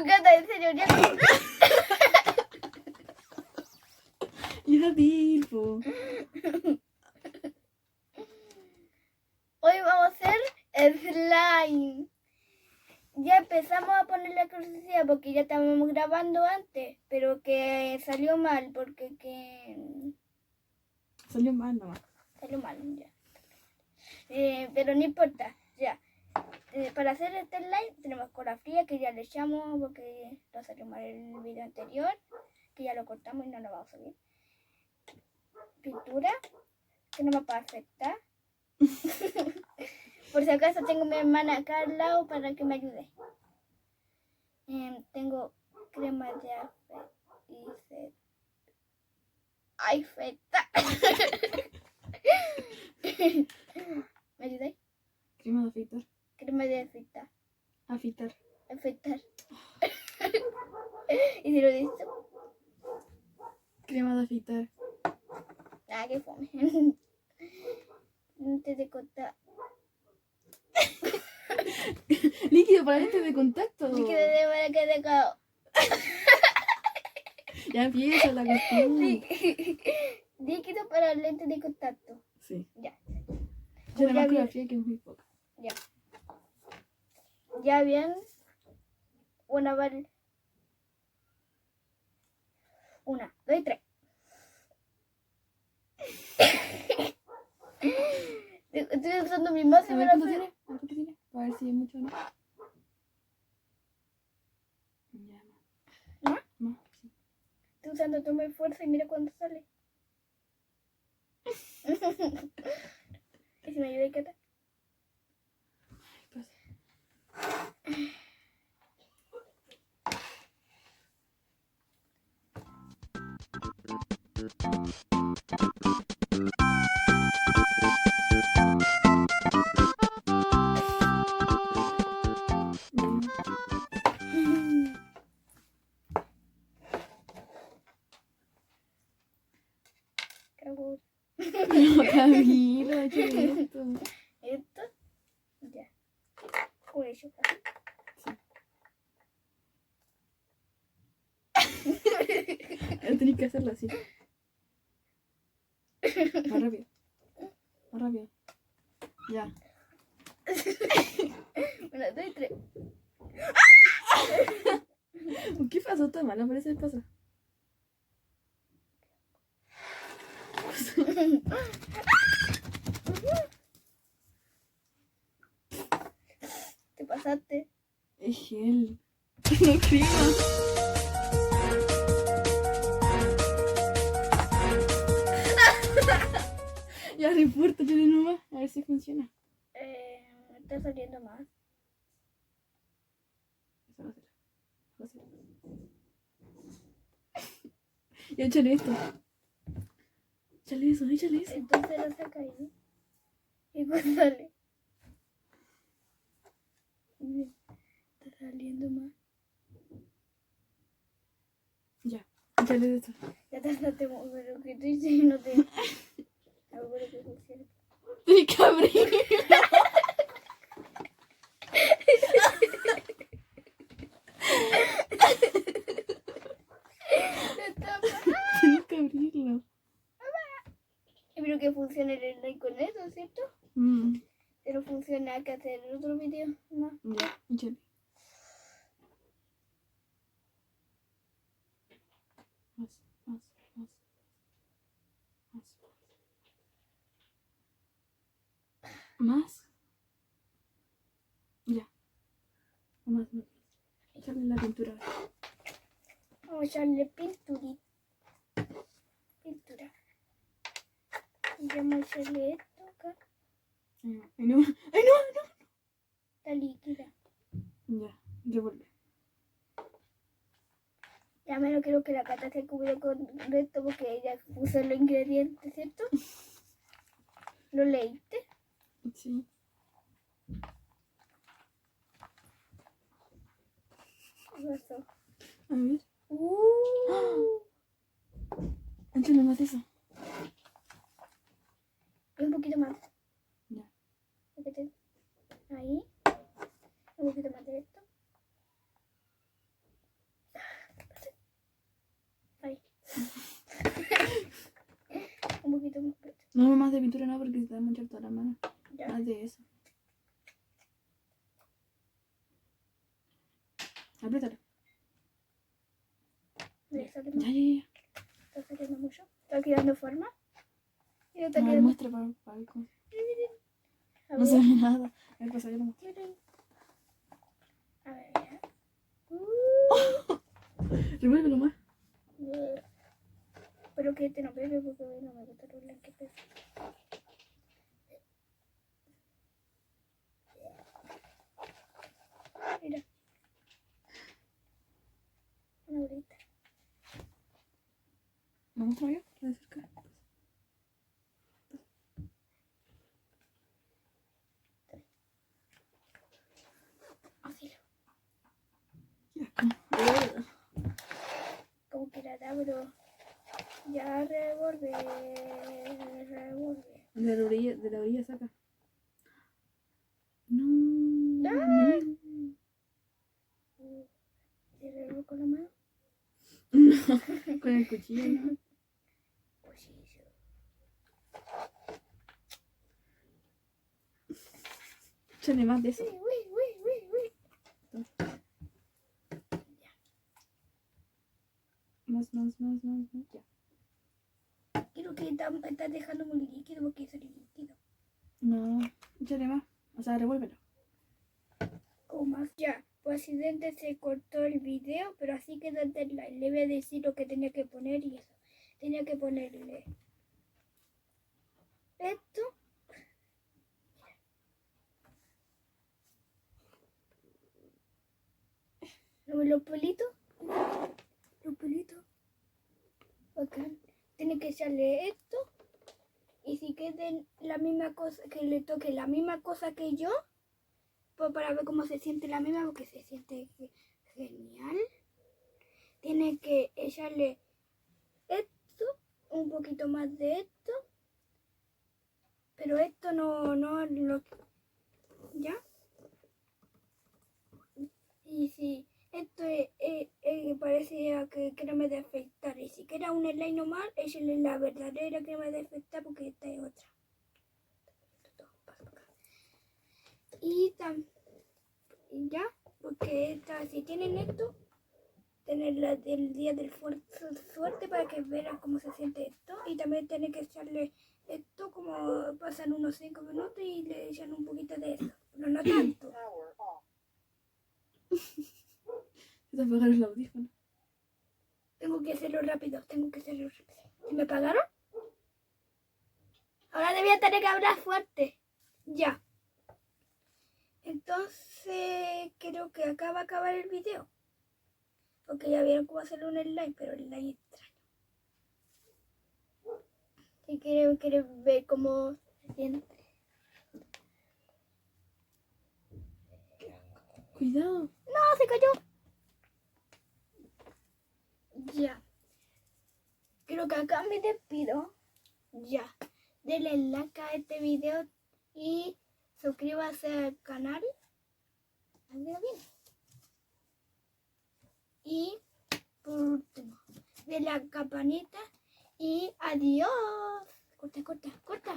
Cata, en serio, ya. Ya, tipo. Hoy vamos a hacer slime. Ya empezamos a poner la curiosidad porque ya estábamos grabando antes, pero que salió mal porque Salió mal nomás. salió mal ya. Pero no importa, ya. Para hacer este slime tenemos cola fría que ya le echamos porque no salió mal el video anterior, que ya lo cortamos y no lo vamos a subir. Pintura, que no me puede afectar. Por si acaso tengo a mi hermana acá al lado para que me ayude. Tengo crema de afeitar. ¿Me ayudáis? Crema de afeitar. Crema de afeitar. Afeitar. Afeitar. ¿Y si lo dices? Crema de afeitar. Ah, qué fome. Antes de cortar. Líquido para lentes de contacto. Líquido de para que te cago. Ya empieza la cuestión. Líquido para lentes de contacto. Sí. Ya. Yo Ya la bien. fría que es muy poca. Ya. Ya bien. Una, dos y tres. Estoy usando mi más y A me ver la cuánto fui. tiene. A ver cuánto tiene. Para ver si es mucho o no. Ya, ¿No? más. Sí. Estoy usando toda mi fuerza y mira cuándo sale. ¿Y si me ayuda, Cata? Pasa. Cago. No, Camila, ¿qué es esto? ¿Esto? Ya. Cuello. Tenés que hacerlo así. Más rápido. Más rápido. Ya. Una, dos y tres. ¿Qué pasó? Está mal, parece que pasa. Te pasaste. Es gel. No crema. Ya no importa, tiene nomás. A ver si funciona. Está saliendo más. Eso va a ser. Va a ser. Ya échale esto. Échale eso, échale eso. Entonces lo saca ahí. Y pues sale. Está saliendo más. Ya, échale esto. Ya tardaste mucho, pero que tú dices y no te. Algo que funcione. Tienes que abrir. Tienes que abrirlo. Espero que funcione el like con eso, ¿cierto? Pero funciona, hay que hacer otro video más. Ya, échale. Más, más, más. Más. ¿Más? Ya. Más, más. Échale la pintura. Vamos a echarle pinturita. Pintura. Y vamos a echarle esto acá. Ay, no. Ay, no, no. Está líquida. Ya, revuelve. Ya menos quiero que la Cata se cubrió con esto porque ella puso los ingredientes, ¿cierto? ¿Lo leíste? Sí. ¿Qué pasó? A ver. Échale más de eso. Y un poquito más. Ya. Ahí. Un poquito más de esto. poquito más. No, más de pintura no, porque se te va a manchar toda la mano. Ya. Más de eso. Apriétalo. Le sale Ya, más. ya, ya. Está saliendo mucho. Está quedando forma. Y no está A ver, quedando. muestra para ver cómo. A No se ver. ve nada. A ver, pasa, yo lo muestro. A ver, ya. Revuélvelo más. Pero que este no bebe porque no me gusta lo blanco que pesa. Mira. Una bolita. ¿Lo muestro yo? De cerca. Así. Ya. Como que era pero ya revuelve. De la orilla saca. No. ¡Ah! No. ¿Se revuelve con la mano? No. Con el cuchillo, ¿no? Cuchillo. Échale más de eso. Uy. Más. Ya. Quiero que estás dejando muy líquido porque es líquido. No. Échale más. O sea, revuélvelo. O más. Ya, por accidente se cortó el video, pero así quedó el deadline. Le voy a decir lo que tenía que poner y eso. Tenía que ponerle esto. Los pelitos. Los pelitos. Bacán. Tiene que echarle esto. Y si queden la misma cosa, que le toque la misma cosa que yo, pues para ver cómo se siente la misma, porque se siente genial. Tiene que echarle esto, un poquito más de esto, pero esto no lo, ¿ya? Y si esto parecía que crema de afeitar, y si queda un slime normal, échale la verdadera crema de afeitar porque esta es otra. Y ya, porque si tienen esto, tener el día del suerte para que vean cómo se siente esto. Y también tienen que echarle esto, como pasan unos 5 minutos y le echan un poquito de eso. Pero no tanto. Se te apagaron el audífono. Tengo que hacerlo rápido. ¿Y me pagaron? Ahora debía tener que hablar fuerte. Ya. Entonces, creo que acá va a acabar el video. Porque ya vieron cómo hacerlo en el live, pero el live es extraño. Si quieren ver cómo se siente. Cuidado. ¡No! ¡Se cayó! Ya. Creo que acá me despido. Ya. Denle like a este video y suscríbase al canal. ¿Anda bien? Y por último, de la campanita y adiós. Corta.